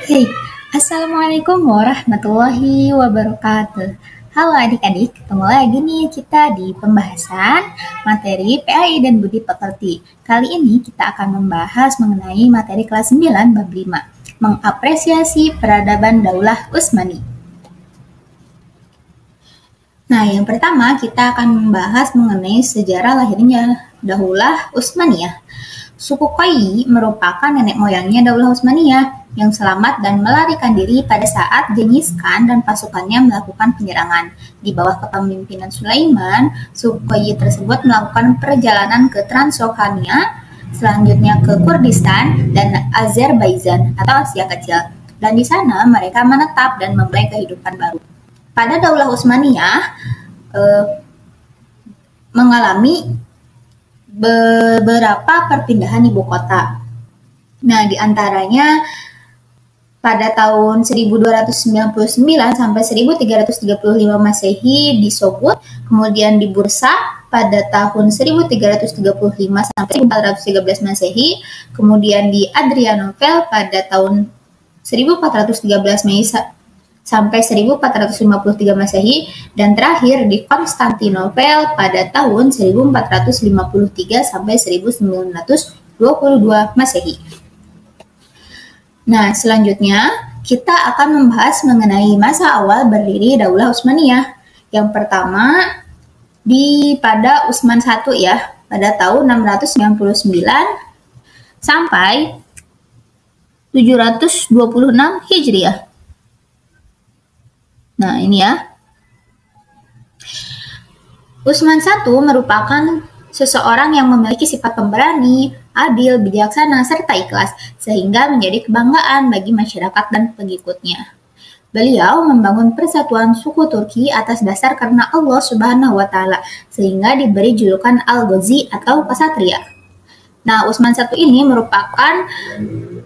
Hey, Assalamualaikum warahmatullahi wabarakatuh. Halo adik-adik, ketemu lagi nih kita di pembahasan materi PAI dan Budi Pekerti. Kali ini kita akan membahas mengenai materi kelas 9 bab 5, mengapresiasi peradaban Daulah Utsmani. Nah, yang pertama kita akan membahas mengenai sejarah lahirnya Daulah Utsmaniyah. Suku Qai merupakan nenek moyangnya Daulah Utsmaniyah yang selamat dan melarikan diri pada saat Genghis Khan dan pasukannya melakukan penyerangan. Di bawah kepemimpinan Sulaiman, suku Qai tersebut melakukan perjalanan ke Transylvania, selanjutnya ke Kurdistan dan Azerbaijan atau Asia Kecil. Dan di sana mereka menetap dan memulai kehidupan baru. Pada Daulah Utsmaniyah mengalami beberapa perpindahan ibu kota. Nah, diantaranya pada tahun 1299 sampai 1335 Masehi di Sogod, kemudian di Bursa pada tahun 1335 sampai 1413 Masehi, kemudian di Adrianople pada tahun 1413 sampai 1453 Masehi, dan terakhir di Konstantinopel pada tahun 1453 sampai 1922 Masehi. Nah, selanjutnya kita akan membahas mengenai masa awal berdiri Daulah Utsmaniyah. Yang pertama pada Utsman I ya, pada tahun 699 sampai 726 Hijriah. Nah, ini ya. Utsman I merupakan seseorang yang memiliki sifat pemberani, adil, bijaksana, serta ikhlas, sehingga menjadi kebanggaan bagi masyarakat dan pengikutnya. Beliau membangun persatuan suku Turki atas dasar karena Allah Subhanahu wa Ta'ala, sehingga diberi julukan Al-Ghazi atau Ksatria. Nah, Utsman I ini merupakan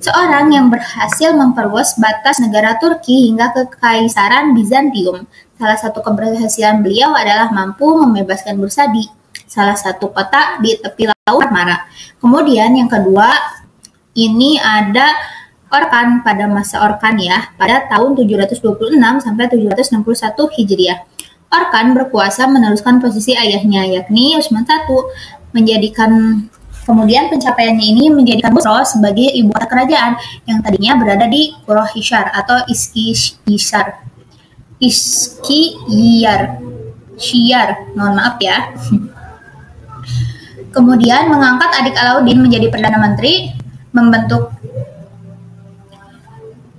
seorang yang berhasil memperluas batas negara Turki hingga ke Kekaisaran Bizantium. Salah satu keberhasilan beliau adalah mampu membebaskan Bursa di salah satu kota di tepi Laut Marmara. Kemudian yang kedua, ini ada Orkan pada masa Orkan ya, pada tahun 726 sampai 761 Hijriah. Orkan berkuasa meneruskan posisi ayahnya, yakni Utsman I, kemudian pencapaiannya ini menjadikan Busra sebagai ibu kota kerajaan yang tadinya berada di Quraisy atau Syiar, mohon maaf ya. Kemudian mengangkat adik Alauddin menjadi Perdana Menteri, membentuk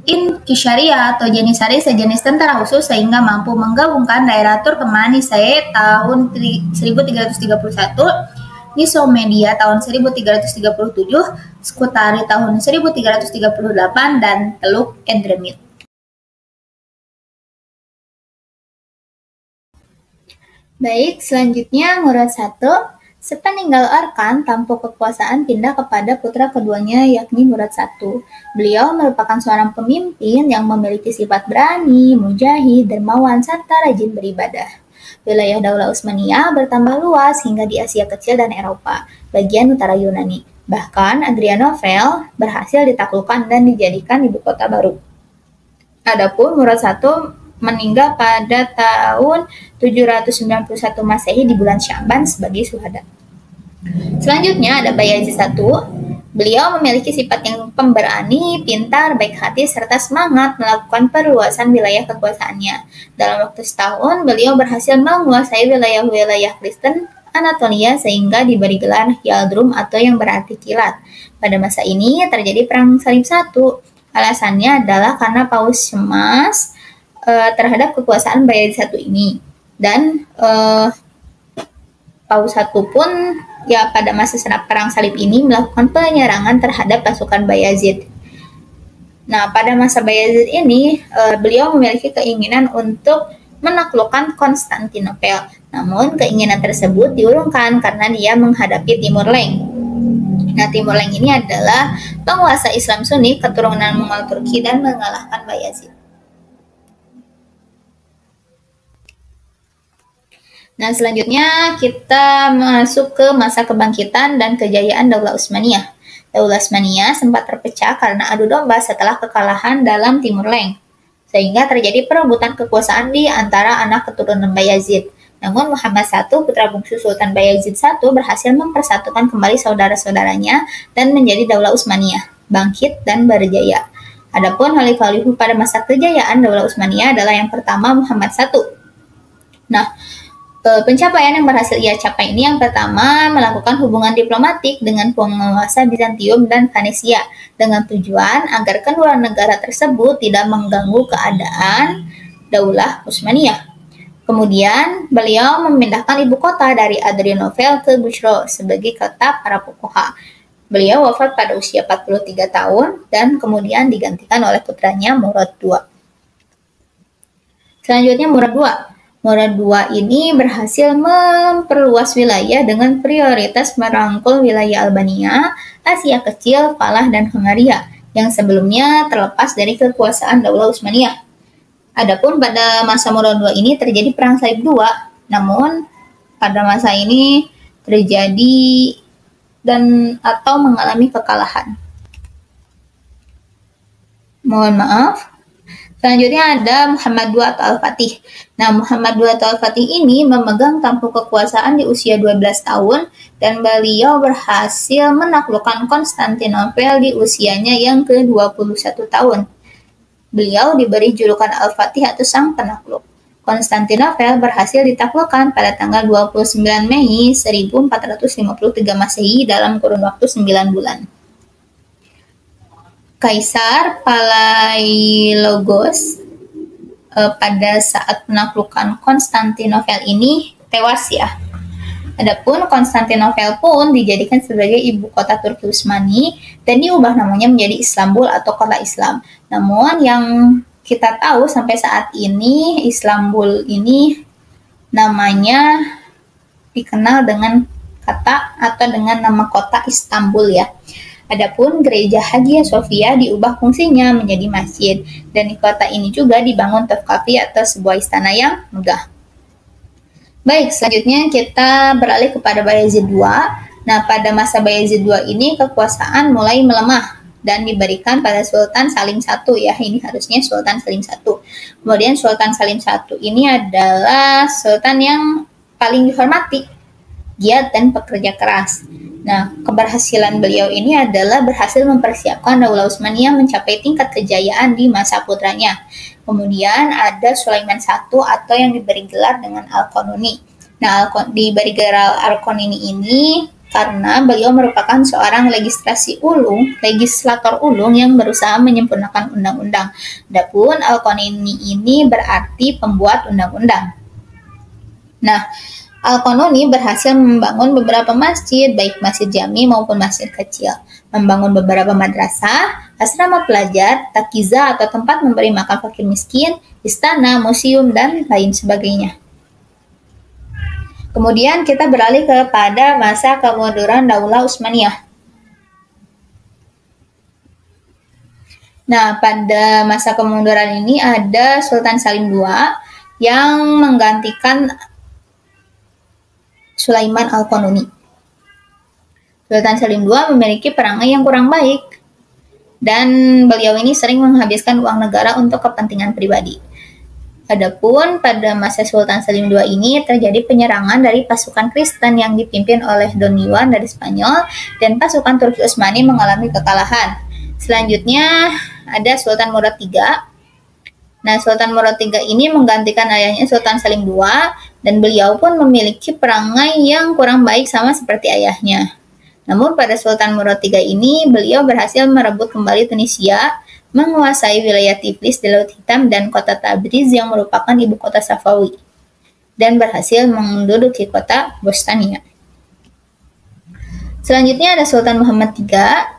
Inkisharia atau Janissary sejenis tentara khusus sehingga mampu menggabungkan daerah Turkmenistan tahun 1331, Nicomedia tahun 1337, Skutari tahun 1338, dan Teluk Edremit. Baik, selanjutnya Murad I. Sepeninggal Orkan, tampuk kekuasaan pindah kepada putra keduanya yakni Murad I. Beliau merupakan seorang pemimpin yang memiliki sifat berani, mujahid, dermawan, serta rajin beribadah. Wilayah Daulah Utsmaniyah bertambah luas hingga di Asia Kecil dan Eropa, bagian utara Yunani. Bahkan Adrianople berhasil ditaklukkan dan dijadikan ibu kota baru. Adapun Murad I meninggal pada tahun 791 Masehi di bulan Sya'ban sebagai syuhada. Selanjutnya ada Bayazid I. Beliau memiliki sifat yang pemberani, pintar, baik hati, serta semangat melakukan perluasan wilayah kekuasaannya. Dalam waktu setahun, beliau berhasil menguasai wilayah-wilayah Kristen Anatolia sehingga diberi gelar Yaldrum atau yang berarti kilat. Pada masa ini terjadi Perang Salib I. Alasannya adalah karena Paus cemas terhadap kekuasaan Bayazid I ini. Dan Paus I pun ya pada masa Perang Salib ini melakukan penyerangan terhadap pasukan Bayazid. Nah, pada masa Bayazid ini beliau memiliki keinginan untuk menaklukkan Konstantinopel. Namun keinginan tersebut diurungkan karena dia menghadapi Timur Leng. Nah, Timur Leng ini adalah penguasa Islam Sunni keturunan Mongol Turki dan mengalahkan Bayazid. Nah, selanjutnya kita masuk ke masa kebangkitan dan kejayaan Daulah Utsmaniyah. Daulah Utsmaniyah sempat terpecah karena adu domba setelah kekalahan dalam Timur Leng, sehingga terjadi perebutan kekuasaan di antara anak keturunan Bayazid. Namun Muhammad I, putra bungsu Sultan Bayazid I, berhasil mempersatukan kembali saudara-saudaranya dan menjadi Daulah Utsmaniyah, bangkit dan berjaya. Adapun khalifah pada masa kejayaan Daulah Utsmaniyah adalah yang pertama Muhammad I. Nah, pencapaian yang berhasil ia capai ini yang pertama melakukan hubungan diplomatik dengan penguasa Bizantium dan Venesia dengan tujuan agar kedua negara tersebut tidak mengganggu keadaan Daulah Utsmaniyah. Kemudian beliau memindahkan ibu kota dari Adrianople ke Bushro sebagai kota para fuqaha. Beliau wafat pada usia 43 tahun dan kemudian digantikan oleh putranya Murad II. Selanjutnya Murad II. Murad II ini berhasil memperluas wilayah dengan prioritas merangkul wilayah Albania, Asia Kecil, Falah, dan Hungaria yang sebelumnya terlepas dari kekuasaan Daulah Utsmaniyah. Adapun pada masa Murad II ini terjadi Perang Salib II, namun pada masa ini terjadi atau mengalami kekalahan. Mohon maaf. Selanjutnya ada Muhammad II atau Al-Fatih. Nah, Muhammad II atau Al-Fatih ini memegang tampuk kekuasaan di usia 12 tahun dan beliau berhasil menaklukkan Konstantinopel di usianya yang ke-21 tahun. Beliau diberi julukan Al-Fatih atau Sang Penakluk. Konstantinopel berhasil ditaklukkan pada tanggal 29 Mei 1453 Masehi dalam kurun waktu 9 bulan. Kaisar Palaiologos pada saat penaklukan Konstantinopel ini tewas ya. Adapun Konstantinopel pun dijadikan sebagai ibu kota Turki Utsmani dan diubah namanya menjadi Istanbul atau kota Islam. Namun yang kita tahu sampai saat ini Istanbul ini namanya dikenal dengan kata atau dengan nama kota Istanbul ya. Adapun gereja Hagia Sophia diubah fungsinya menjadi masjid dan di kota ini juga dibangun Topkapi atau sebuah istana yang megah. Baik, selanjutnya kita beralih kepada Bayezid II. Nah, pada masa Bayezid II ini kekuasaan mulai melemah dan diberikan pada Sultan Salim I ya, ini harusnya Sultan Salim I. Kemudian Sultan Salim I ini adalah sultan yang paling dihormati, giat dan pekerja keras. Nah, keberhasilan beliau ini adalah berhasil mempersiapkan Daulah Utsmaniyah mencapai tingkat kejayaan di masa putranya. Kemudian ada Sulaiman I atau yang diberi gelar dengan Al-Qanuni. Nah, diberi gelar Al-Qanuni ini karena beliau merupakan seorang legislator ulung yang berusaha menyempurnakan undang-undang. Adapun Al-Qanuni ini berarti pembuat undang-undang. Nah, Al-Qanuni berhasil membangun beberapa masjid, baik masjid jami maupun masjid kecil, membangun beberapa madrasah, asrama pelajar, takiza atau tempat memberi makan fakir miskin, istana, museum, dan lain sebagainya. Kemudian kita beralih kepada masa kemunduran Daulah Utsmaniyah. Nah, pada masa kemunduran ini ada Sultan Salim II yang menggantikan Sulaiman Al-Qanuni. Sultan Salim II memiliki perangai yang kurang baik dan beliau ini sering menghabiskan uang negara untuk kepentingan pribadi. Adapun pada masa Sultan Salim II ini terjadi penyerangan dari pasukan Kristen yang dipimpin oleh Don Juan dari Spanyol dan pasukan Turki Utsmani mengalami kekalahan. Selanjutnya ada Sultan Murad III. Nah, Sultan Murad III ini menggantikan ayahnya Sultan Salim II dan beliau pun memiliki perangai yang kurang baik sama seperti ayahnya. Namun pada Sultan Murad III ini beliau berhasil merebut kembali Tunisia, menguasai wilayah Tiflis di Laut Hitam dan kota Tabriz yang merupakan ibu kota Safawi, dan berhasil menduduki kota Bostania. Selanjutnya ada Sultan Muhammad III.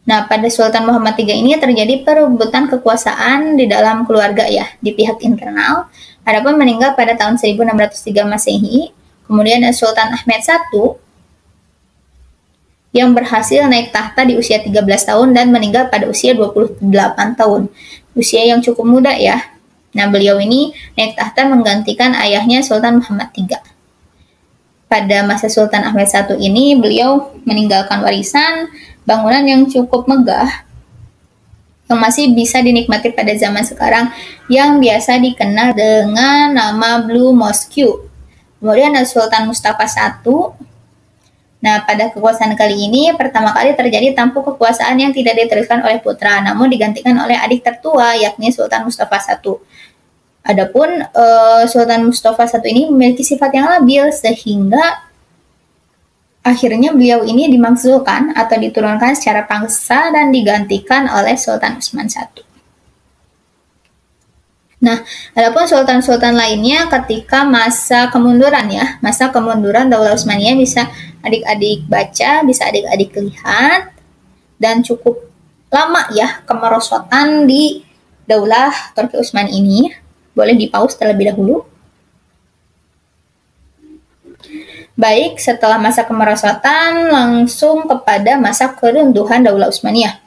Nah, pada Sultan Muhammad III ini terjadi perebutan kekuasaan di dalam keluarga ya, di pihak internal. Adapun meninggal pada tahun 1603 Masehi. Kemudian ada Sultan Ahmed I yang berhasil naik tahta di usia 13 tahun dan meninggal pada usia 28 tahun. Usia yang cukup muda ya. Nah, beliau ini naik tahta menggantikan ayahnya Sultan Muhammad III. pada masa Sultan Ahmed I ini, beliau meninggalkan warisan bangunan yang cukup megah yang masih bisa dinikmati pada zaman sekarang, yang biasa dikenal dengan nama Blue Mosque. Kemudian ada Sultan Mustafa I. Nah, pada kekuasaan kali ini pertama kali terjadi tampuk kekuasaan yang tidak diteruskan oleh putra, namun digantikan oleh adik tertua, yakni Sultan Mustafa I. Adapun Sultan Mustafa I ini memiliki sifat yang labil, sehingga akhirnya beliau ini dimakzulkan atau diturunkan secara paksa dan digantikan oleh Sultan Utsman I. Nah, adapun sultan-sultan lainnya ketika masa kemunduran Daulah Utsmaniyah bisa adik-adik baca, bisa adik-adik lihat, dan cukup lama ya kemerosotan di Daulah Turki Utsmani ini. Boleh di-pause terlebih dahulu. Baik, setelah masa kemerosotan langsung kepada masa keruntuhan Daulah Utsmaniyah.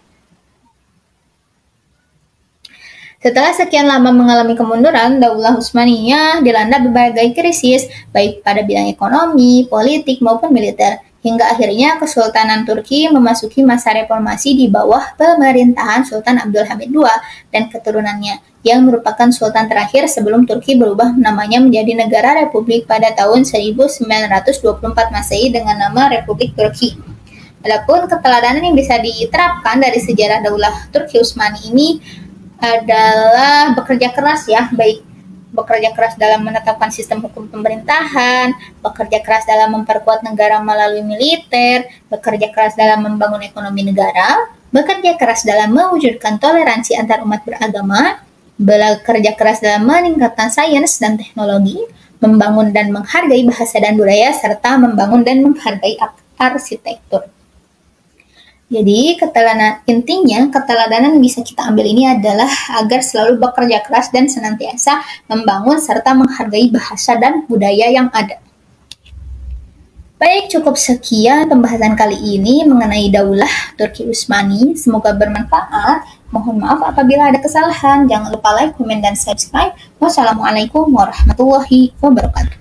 Setelah sekian lama mengalami kemunduran, Daulah Utsmaniyah dilanda berbagai krisis, baik pada bidang ekonomi, politik, maupun militer. Hingga akhirnya Kesultanan Turki memasuki masa reformasi di bawah pemerintahan Sultan Abdul Hamid II dan keturunannya, yang merupakan sultan terakhir sebelum Turki berubah namanya menjadi negara republik pada tahun 1924 Masehi dengan nama Republik Turki. Adapun keteladanan yang bisa diterapkan dari sejarah Daulah Turki Utsmani ini adalah bekerja keras ya, baik bekerja keras dalam menetapkan sistem hukum pemerintahan, bekerja keras dalam memperkuat negara melalui militer, bekerja keras dalam membangun ekonomi negara, bekerja keras dalam mewujudkan toleransi antar umat beragama, bekerja keras dalam meningkatkan sains dan teknologi, membangun dan menghargai bahasa dan budaya, serta membangun dan menghargai arsitektur. Jadi keteladanan yang bisa kita ambil ini adalah agar selalu bekerja keras dan senantiasa membangun serta menghargai bahasa dan budaya yang ada. Baik, cukup sekian pembahasan kali ini mengenai Daulah Turki Utsmani. Semoga bermanfaat. Mohon maaf apabila ada kesalahan. Jangan lupa like, komen, dan subscribe. Wassalamualaikum warahmatullahi wabarakatuh.